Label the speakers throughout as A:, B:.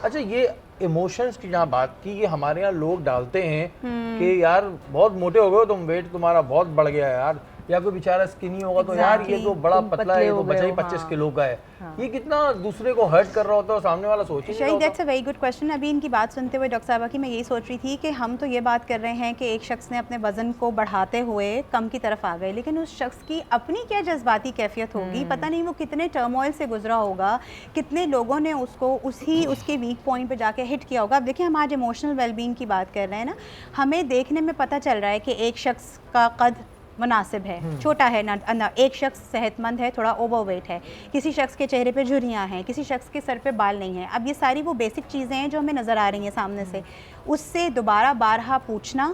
A: अच्छा, ये इमोशंस की जहाँ बात की, ये हमारे यहाँ लोग डालते हैं कि यार बहुत मोटे हो गए हो तुम, वेट तुम्हारा बहुत बढ़ गया है यार, या कोई बेचारा स्किनी होगा तो यार ये तो बड़ा पतला है, ये तो बचा ही 25 किलो का है। ये कितना दूसरे को हर्ट कर रहा होता है और सामने वाला सोच ही नहीं रहा होता।
B: That's a very good question. अभी इनकी बात सुनते हुए डॉक्टर साहबा की मैं यही सोच रही थी कि हम तो ये बात कर रहे हैं कि एक शख्स ने अपने वजन को बढ़ाते हुए कम की तरफ आ गए, लेकिन उस शख्स की अपनी क्या जज्बाती कैफियत होगी, पता नहीं वो कितने टर्मोइल से गुजरा होगा, कितने लोगों ने उसको उसके वीक पॉइंट पे जाके हिट किया होगा। अब देखिए, हम आज इमोशनल वेलबींग की बात कर रहे हैं ना, हमें देखने में पता चल रहा है कि एक शख्स का कद मुनासिब है, छोटा है ना, एक शख्स सेहतमंद है, थोड़ा ओवरवेट है, किसी शख्स के चेहरे पे झुर्रियाँ हैं, किसी शख्स के सर पे बाल नहीं हैं। अब ये सारी वो बेसिक चीज़ें हैं जो हमें नज़र आ रही हैं सामने से, उससे दोबारा बारहा पूछना,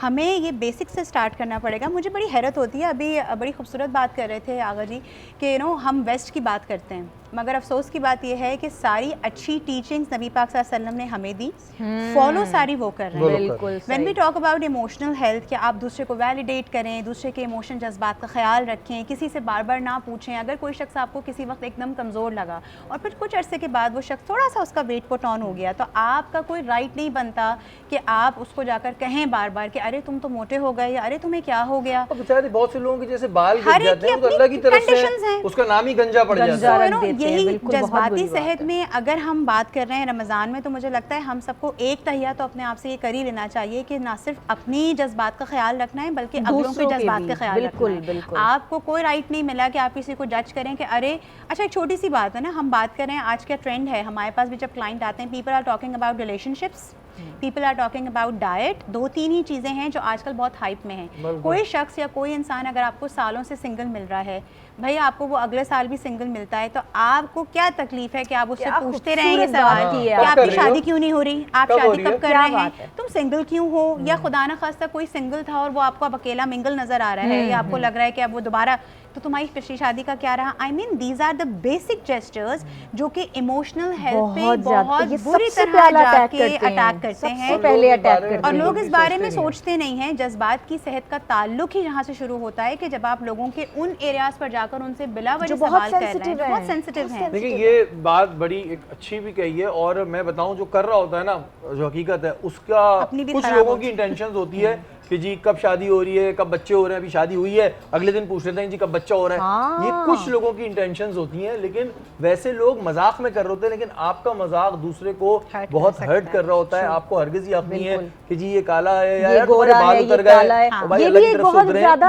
B: हमें ये बेसिक से स्टार्ट करना पड़ेगा। मुझे बड़ी हैरत होती है, अभी बड़ी खूबसूरत बात कर रहे थे आगा जी कि हम वेस्ट की बात करते हैं, मगर अफसोस की बात यह है कि सारी अच्छी टीचिंग्स नबी पाक सल्लल्लाहु अलैहि वसल्लम ने हमें दी, फॉलो सारी वो कर रहे हैं।
C: बिल्कुल।
B: When we talk about emotional health, कि आप दूसरे को वैलिडेट करें, दूसरे के इमोशन जज्बात का ख्याल रखें, किसी से बार बार ना पूछें। अगर कोई शख्स आपको किसी वक्त एकदम कमज़ोर लगा और फिर कुछ अरसे के बाद वो शख्स थोड़ा सा उसका वेट पुट ऑन हो गया, तो आपका कोई राइट नहीं बनता कि आप उसको जाकर कहें बार बार कि अरे तुम तो मोटे हो गए, या अरे तुम्हें क्या हो गया।
A: बेचारे बहुत से लोगों के जैसे बाल गिर जाते हैं, वो तो अल्लाह की तरफ से उसका नाम ही गंजा पड़ जाता है।
B: यही जज्बाती सेहत में अगर हम बात कर रहे हैं रमज़ान में, तो मुझे लगता है हम सबको एक तहिया तो अपने आप से ये कर ही लेना चाहिए कि ना सिर्फ अपनी जज्बात का ख्याल रखना है, बल्कि अगलों के जज्बात का ख्याल रखना है। आपको कोई राइट नहीं मिला कि आप किसी को जज करें कि अरे, अच्छा एक छोटी सी बात है ना, हम बात करें आज का ट्रेंड है हमारे पास भी, जब क्लाइंट आते हैं, people are talking about relationships, people are talking about diet. 2-3 ही चीज़ें हैं जो आजकल बहुत हाइप में हैं। कोई शख्स या कोई इंसान अगर आपको सालों से सिंगल मिल रहा है, भाई आपको वो अगले साल भी सिंगल मिलता है, तो आपको क्या तकलीफ है कि आप उससे पूछते रहें ये सवाल कि आपकी शादी क्यों नहीं हो रही, आप शादी कब कर रहे हैं, तुम सिंगल क्यों हो, या खुदा ना खास्ता कोई सिंगल था और वो आपको अब अकेला मिंगल नजर आ रहा है, या आपको लग रहा है कि अब वो दोबारा, तो तुम्हारी पिछली शादी का क्या रहा। I mean these are the basic gestures जो कि इमोशनल हेल्थ पे बहुत बुरी तरह जाके अटैक करते हैं,
C: पहले अटैक करते हैं,
B: और लोग इस बारे में सोचते नहीं हैं। जज्बात की सेहत का ताल्लुक ही यहाँ से शुरू होता है कि जब आप लोगों के उन एरियाज पर जाकर उनसे बिला वजह सवाल कर रहे हैं, बहुत सेंसिटिव हैं।
A: देखिए, ये बात बड़ी एक अच्छी भी कही है, और मैं बताऊं जो कर रहा होता है ना, जो हकीकत है उसका, कुछ लोगों की इंटेंशंस होती है कि जी कब शादी हो रही है, कब बच्चे हो रहे हैं, अभी शादी हुई है अगले दिन पूछ लेते हैं जी कब बच्चा हो रहा है। ये कुछ लोगों की इंटेंशंस होती हैं, लेकिन वैसे लोग मजाक में कर रहे होते हैं, लेकिन आपका मजाक दूसरे को बहुत हर्ट कर रहा होता है। आपको हरगिज़ यकीन नहीं है कि जी ये काला है या यार तुम्हारे बाल उतर गए, भाई अल्लाह की तरफ से उतरे हैं।